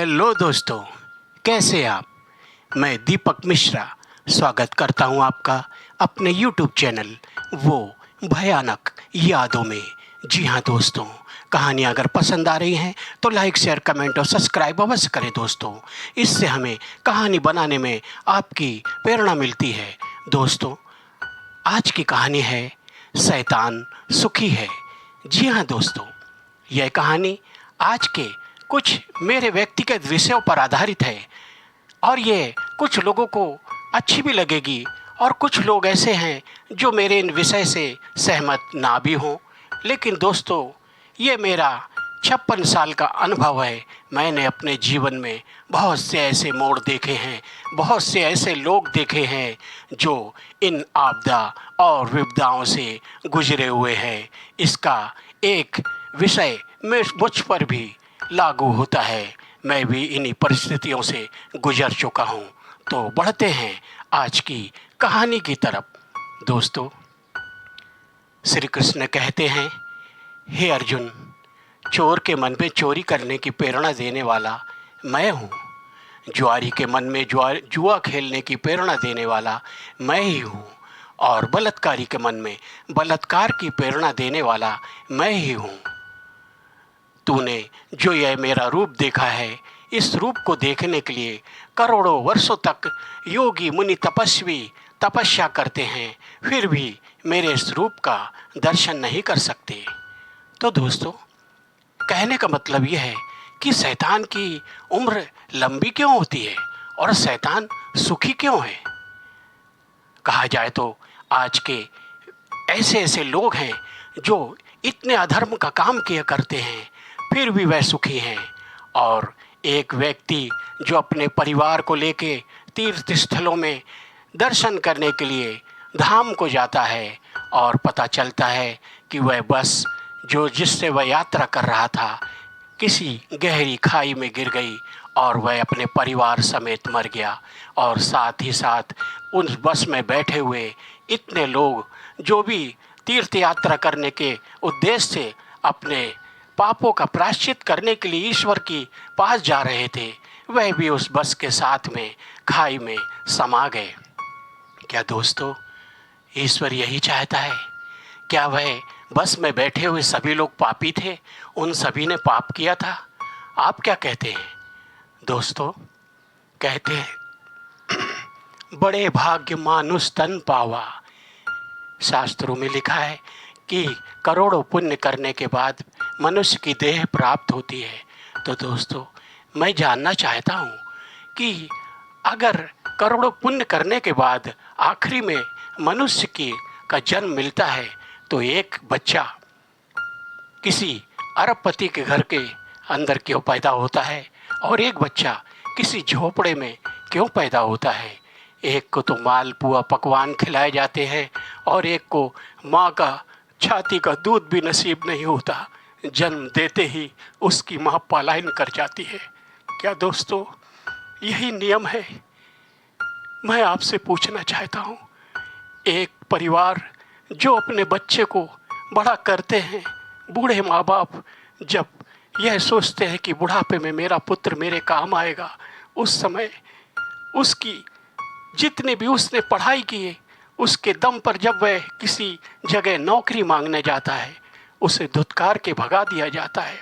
Hello दोस्तों, कैसे आप। मैं दीपक मिश्रा स्वागत करता हूं आपका अपने यूट्यूब चैनल वो भयानक यादों में। जी हाँ दोस्तों, कहानियाँ अगर पसंद आ रही हैं तो लाइक शेयर कमेंट और सब्सक्राइब अवश्य करें दोस्तों। इससे हमें कहानी बनाने में आपकी प्रेरणा मिलती है। दोस्तों, आज की कहानी है शैतान सुखी है। जी हाँ दोस्तों, यह कहानी आज के कुछ मेरे व्यक्तिगत विषयों पर आधारित है और ये कुछ लोगों को अच्छी भी लगेगी और कुछ लोग ऐसे हैं जो मेरे इन विषय से सहमत ना भी हों। लेकिन दोस्तों, ये मेरा 56 साल का अनुभव है। मैंने अपने जीवन में बहुत से ऐसे मोड़ देखे हैं, बहुत से ऐसे लोग देखे हैं जो इन आपदा और विपदाओं से गुजरे हुए हैं। इसका एक विषय मुझ पर भी लागू होता है। मैं भी इन्हीं परिस्थितियों से गुजर चुका हूँ। तो बढ़ते हैं आज की कहानी की तरफ। दोस्तों, श्री कृष्ण कहते हैं, हे अर्जुन, चोर के मन में चोरी करने की प्रेरणा देने वाला मैं हूँ। जुआरी के मन में जुआ खेलने की प्रेरणा देने वाला मैं ही हूँ। और बलात्कारी के मन में बलात्कार की प्रेरणा देने वाला मैं ही हूँ। तूने जो यह मेरा रूप देखा है, इस रूप को देखने के लिए करोड़ों वर्षों तक योगी मुनि तपस्वी तपस्या करते हैं, फिर भी मेरे इस रूप का दर्शन नहीं कर सकते। तो दोस्तों, कहने का मतलब यह है कि शैतान की उम्र लंबी क्यों होती है और शैतान सुखी क्यों है। कहा जाए तो आज के ऐसे ऐसे लोग हैं जो इतने अधर्म का काम किया करते हैं, फिर भी वह सुखी हैं। और एक व्यक्ति जो अपने परिवार को लेके तीर्थ स्थलों में दर्शन करने के लिए धाम को जाता है और पता चलता है कि वह बस जिससे वह यात्रा कर रहा था किसी गहरी खाई में गिर गई और वह अपने परिवार समेत मर गया। और साथ ही साथ उस बस में बैठे हुए इतने लोग जो भी तीर्थ यात्रा करने के उद्देश्य से अपने पापों का प्रायश्चित करने के लिए ईश्वर के पास जा रहे थे, वह भी उस बस के साथ में खाई में समा गए। क्या दोस्तों, ईश्वर यही चाहता है? क्या वह बस में बैठे हुए सभी लोग पापी थे? उन सभी ने पाप किया था? आप क्या कहते हैं दोस्तों? कहते हैं, बड़े भाग्य मानुष तन पावा। शास्त्रों में लिखा है कि करोड़ों पुण्य करने के बाद मनुष्य की देह प्राप्त होती है। तो दोस्तों, मैं जानना चाहता हूँ कि अगर करोड़ों पुण्य करने के बाद आखिरी में मनुष्य का जन्म मिलता है तो एक बच्चा किसी अरबपति के घर के अंदर क्यों पैदा होता है और एक बच्चा किसी झोपड़े में क्यों पैदा होता है? एक को तो माल पुआ पकवान खिलाए जाते हैं और एक को माँ का छाती का दूध भी नसीब नहीं होता। जन्म देते ही उसकी माँ पलायन कर जाती है। क्या दोस्तों, यही नियम है? मैं आपसे पूछना चाहता हूँ, एक परिवार जो अपने बच्चे को बड़ा करते हैं, बूढ़े माँ बाप जब यह सोचते हैं कि बुढ़ापे में मेरा पुत्र मेरे काम आएगा, उस समय उसकी जितने भी उसने पढ़ाई की है उसके दम पर जब वह किसी जगह नौकरी मांगने जाता है, उसे धुतकार के भगा दिया जाता है।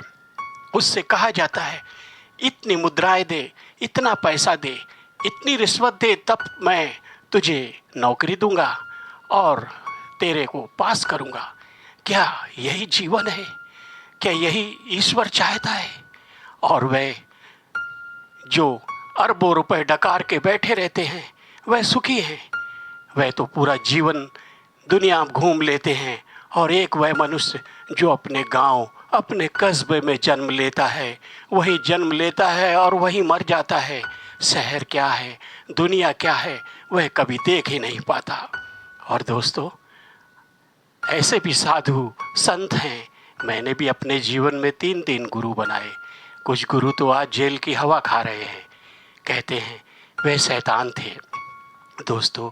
उससे कहा जाता है, इतनी मुद्राएं दे, इतना पैसा दे, इतनी रिश्वत दे, तब मैं तुझे नौकरी दूंगा और तेरे को पास करूंगा। क्या यही जीवन है? क्या यही ईश्वर चाहता है? और वह जो अरबों रुपए डकार के बैठे रहते हैं वह सुखी हैं। वह तो पूरा जीवन दुनिया घूम लेते हैं और एक वह मनुष्य जो अपने गांव अपने कस्बे में जन्म लेता है, वही जन्म लेता है और वही मर जाता है। शहर क्या है, दुनिया क्या है, वह कभी देख ही नहीं पाता। और दोस्तों, ऐसे भी साधु संत हैं। मैंने भी अपने जीवन में 3 गुरु बनाए। कुछ गुरु तो आज जेल की हवा खा रहे हैं। कहते हैं वे शैतान थे। दोस्तों,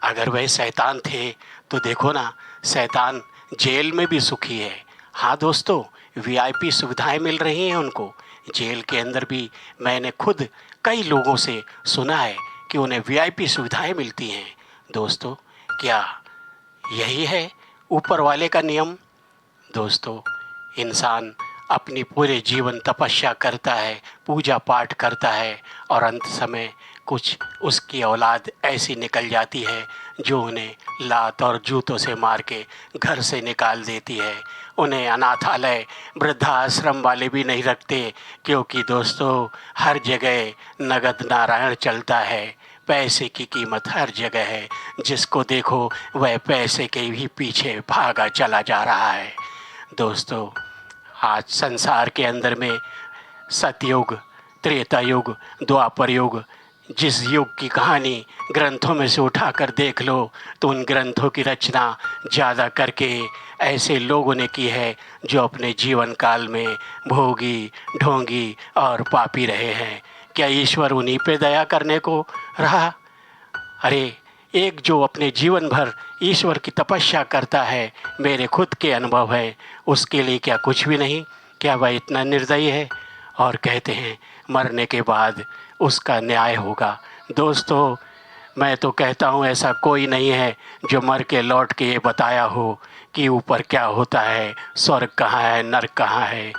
अगर वह शैतान थे तो देखो ना, शैतान जेल में भी सुखी है। हाँ दोस्तों, वीआईपी सुविधाएं मिल रही हैं उनको, जेल के अंदर भी मैंने खुद कई लोगों से सुना है कि उन्हें वीआईपी सुविधाएं मिलती हैं। दोस्तों, क्या यही है ऊपर वाले का नियम? दोस्तों, इंसान अपनी पूरे जीवन तपस्या करता है, पूजा पाठ करता है और अंत समय कुछ उसकी औलाद ऐसी निकल जाती है जो उन्हें लात और जूतों से मार के घर से निकाल देती है। उन्हें अनाथालय, वृद्धाश्रम वाले भी नहीं रखते, क्योंकि दोस्तों हर जगह नगद नारायण चलता है। पैसे की कीमत हर जगह है, जिसको देखो वह पैसे के ही पीछे भागा चला जा रहा है। दोस्तों, आज संसार के अंदर में सतयुग, त्रेता युग, द्वापर युग, जिस युग की कहानी ग्रंथों में से उठाकर देख लो तो उन ग्रंथों की रचना ज़्यादा करके ऐसे लोगों ने की है जो अपने जीवन काल में भोगी, ढोंगी और पापी रहे हैं। क्या ईश्वर उन्हीं पे दया करने को रहा? अरे, एक जो अपने जीवन भर ईश्वर की तपस्या करता है, मेरे खुद के अनुभव है, उसके लिए क्या कुछ भी नहीं? क्या वह इतना निर्दयी है? और कहते हैं मरने के बाद उसका न्याय होगा। दोस्तों, मैं तो कहता हूँ ऐसा कोई नहीं है जो मर के लौट के ये बताया हो कि ऊपर क्या होता है, स्वर्ग कहाँ है, नरक कहाँ है।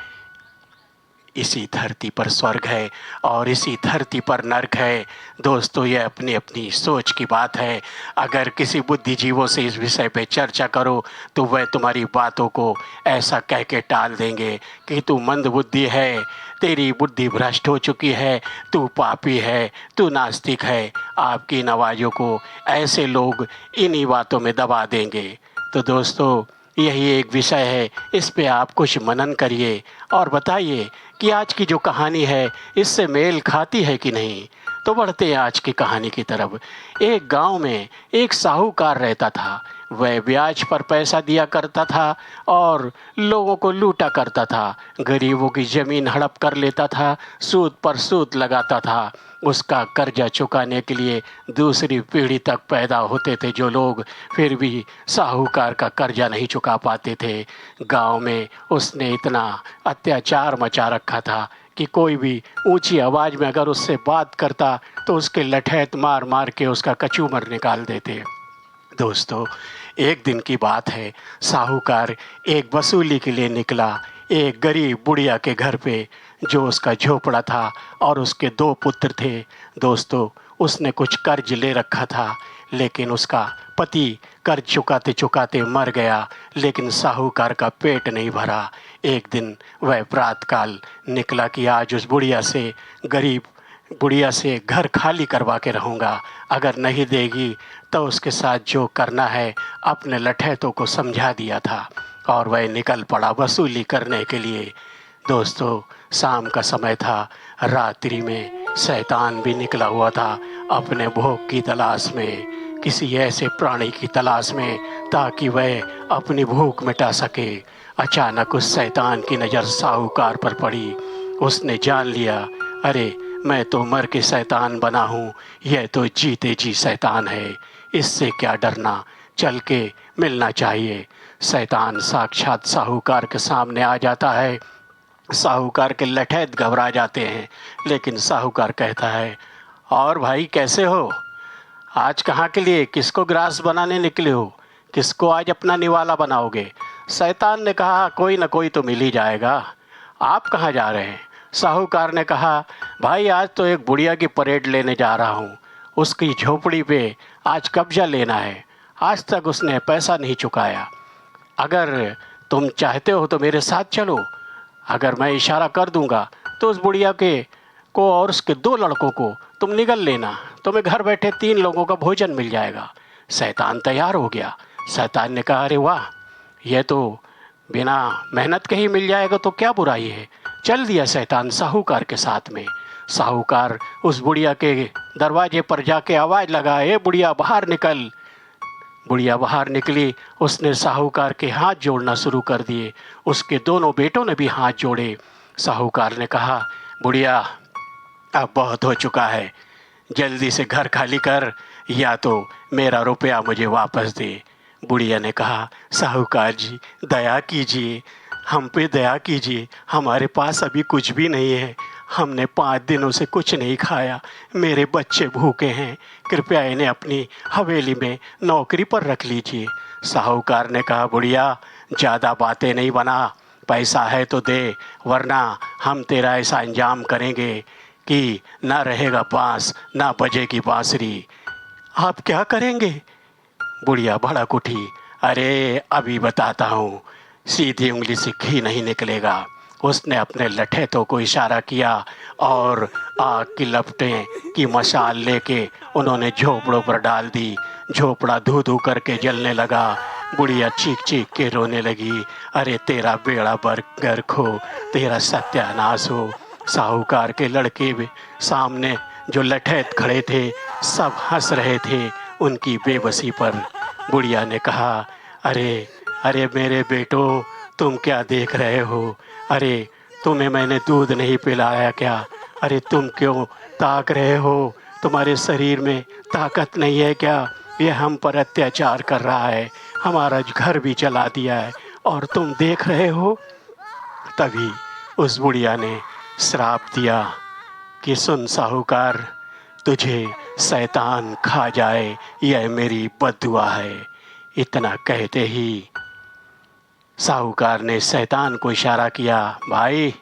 इसी धरती पर स्वर्ग है और इसी धरती पर नरक है। दोस्तों, ये अपनी अपनी सोच की बात है। अगर किसी बुद्धिजीवों से इस विषय पे चर्चा करो तो वह तुम्हारी बातों को ऐसा कह के टाल देंगे कि तू मंद बुद्धि है, तेरी बुद्धि भ्रष्ट हो चुकी है, तू पापी है, तू नास्तिक है। आपकी इन आवाज़ों को ऐसे लोग इन्हीं बातों में दबा देंगे। तो दोस्तों, यही एक विषय है, इस पे आप कुछ मनन करिए और बताइए कि आज की जो कहानी है इससे मेल खाती है कि नहीं। तो बढ़ते हैं आज की कहानी की तरफ। एक गांव में एक साहूकार रहता था। वह ब्याज पर पैसा दिया करता था और लोगों को लूटा करता था। गरीबों की ज़मीन हड़प कर लेता था, सूद पर सूद लगाता था। उसका कर्जा चुकाने के लिए दूसरी पीढ़ी तक पैदा होते थे जो लोग, फिर भी साहूकार का कर्जा नहीं चुका पाते थे। गांव में उसने इतना अत्याचार मचा रखा था कि कोई भी ऊंची आवाज़ में अगर उससे बात करता तो उसके लठैत मार मार के उसका कचूमर निकाल देते। दोस्तों, एक दिन की बात है, साहूकार एक वसूली के लिए निकला एक गरीब बुढ़िया के घर पे, जो उसका झोपड़ा था और उसके 2 पुत्र थे। दोस्तों, उसने कुछ कर्ज ले रखा था, लेकिन उसका पति कर्ज चुकाते चुकाते मर गया, लेकिन साहूकार का पेट नहीं भरा। एक दिन वह प्रातःकाल निकला कि आज उस बुढ़िया से, गरीब बुढ़िया से घर खाली करवा के रहूँगा, अगर नहीं देगी तो उसके साथ जो करना है अपने लठैतों को समझा दिया था और वह निकल पड़ा वसूली करने के लिए। दोस्तों, शाम का समय था, रात्रि में शैतान भी निकला हुआ था अपने भोग की तलाश में, किसी ऐसे प्राणी की तलाश में ताकि वह अपनी भूख मिटा सके। अचानक उस शैतान की नज़र साहूकार पर पड़ी। उसने जान लिया, अरे मैं तो मर के शैतान बना हूँ, यह तो जीते जी शैतान है, इससे क्या डरना, चल के मिलना चाहिए। शैतान साक्षात साहूकार के सामने आ जाता है। साहूकार के लठैत घबरा जाते हैं, लेकिन साहूकार कहता है, और भाई कैसे हो? आज कहाँ के लिए, किसको ग्रास बनाने निकले हो? किसको आज अपना निवाला बनाओगे? शैतान ने कहा, कोई ना कोई तो मिल ही जाएगा। आप कहाँ जा रहे हैं? साहूकार ने कहा, भाई आज तो एक बुढ़िया की परेड लेने जा रहा हूँ, उसकी झोपड़ी पे आज कब्जा लेना है, आज तक उसने पैसा नहीं चुकाया। अगर तुम चाहते हो तो मेरे साथ चलो, अगर मैं इशारा कर दूंगा तो उस बुढ़िया के को और उसके 2 लड़कों को तुम निगल लेना, तुम्हें घर बैठे 3 लोगों का भोजन मिल जाएगा। शैतान तैयार हो गया। शैतान ने कहा, अरे वाह, यह तो बिना मेहनत के ही मिल जाएगा, तो क्या बुराई है। चल दिया शैतान साहूकार के साथ में। साहूकार उस बुढ़िया के दरवाजे पर जाके आवाज़ लगा, ए बुढ़िया बाहर निकल। बुढ़िया बाहर निकली। उसने साहूकार के हाथ जोड़ना शुरू कर दिए। उसके दोनों बेटों ने भी हाथ जोड़े। साहूकार ने कहा, बुढ़िया अब बहुत हो चुका है, जल्दी से घर खाली कर या तो मेरा रुपया मुझे वापस दे। बुढ़िया ने कहा, साहूकार जी दया कीजिए, हम पे दया कीजिए, हमारे पास अभी कुछ भी नहीं है। हमने 5 दिनों से कुछ नहीं खाया, मेरे बच्चे भूखे हैं, कृपया इन्हें अपनी हवेली में नौकरी पर रख लीजिए। साहूकार ने कहा, बुढ़िया ज़्यादा बातें नहीं बना, पैसा है तो दे, वरना हम तेरा ऐसा इंजाम करेंगे कि ना रहेगा बाँस ना बजेगी बाँसुरी। आप क्या करेंगे? बुढ़िया भड़क उठी, अरे अभी बताता हूँ, सीधी उंगली से घी नहीं निकलेगा। उसने अपने लठैतों को इशारा किया और आग की लपटें की मशाल लेके उन्होंने झोपड़ों पर डाल दी। झोपड़ा धू धू करके जलने लगा। बुढ़िया चीख चीख के रोने लगी, अरे तेरा बेड़ा गर्क हो, तेरा सत्यानाश हो। साहूकार के लड़के भी सामने जो लठैत खड़े थे, सब हंस रहे थे उनकी बेबसी पर। बुढ़िया ने कहा, अरे अरे मेरे बेटो, तुम क्या देख रहे हो? अरे तुम्हें मैंने दूध नहीं पिलाया क्या? अरे तुम क्यों ताक रहे हो? तुम्हारे शरीर में ताकत नहीं है क्या? यह हम पर अत्याचार कर रहा है, हमारा घर भी जला दिया है और तुम देख रहे हो? तभी उस बुढ़िया ने श्राप दिया कि सुन साहूकार, तुझे शैतान खा जाए, यह मेरी बद्दुआ है। इतना कहते ही साहूकार ने शैतान को इशारा किया, भाई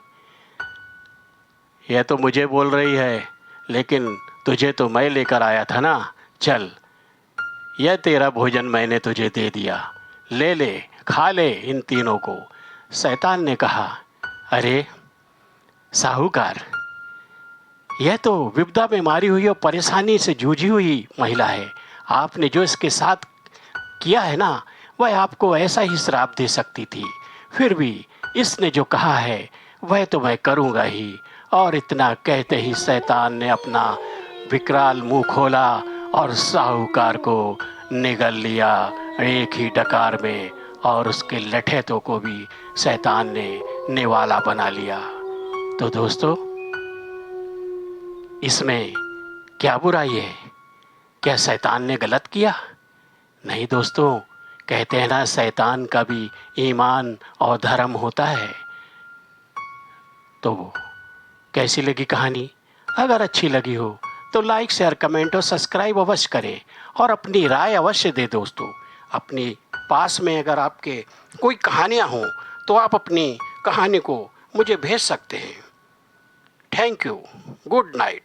यह तो मुझे बोल रही है, लेकिन तुझे तो मैं लेकर आया था ना, चल यह तेरा भोजन मैंने तुझे दे दिया, ले ले, खा ले इन तीनों को। शैतान ने कहा, अरे साहूकार, यह तो विपदा में मारी हुई और परेशानी से जूझी हुई महिला है। आपने जो इसके साथ किया है ना, वह आपको ऐसा ही श्राप दे सकती थी। फिर भी इसने जो कहा है वह तो मैं करूँगा ही। और इतना कहते ही शैतान ने अपना विकराल मुंह खोला और साहूकार को निगल लिया एक ही डकार में, और उसके लठैतों को भी शैतान ने निवाला बना लिया। तो दोस्तों, इसमें क्या बुराई है? क्या शैतान ने गलत किया? नहीं दोस्तों, कहते हैं ना, शैतान का भी ईमान और धर्म होता है। तो कैसी लगी कहानी? अगर अच्छी लगी हो तो लाइक शेयर कमेंट और सब्सक्राइब अवश्य करें और अपनी राय अवश्य दें दोस्तों। अपने पास में अगर आपके कोई कहानियाँ हों तो आप अपनी कहानी को मुझे भेज सकते हैं। Thank you. Good night.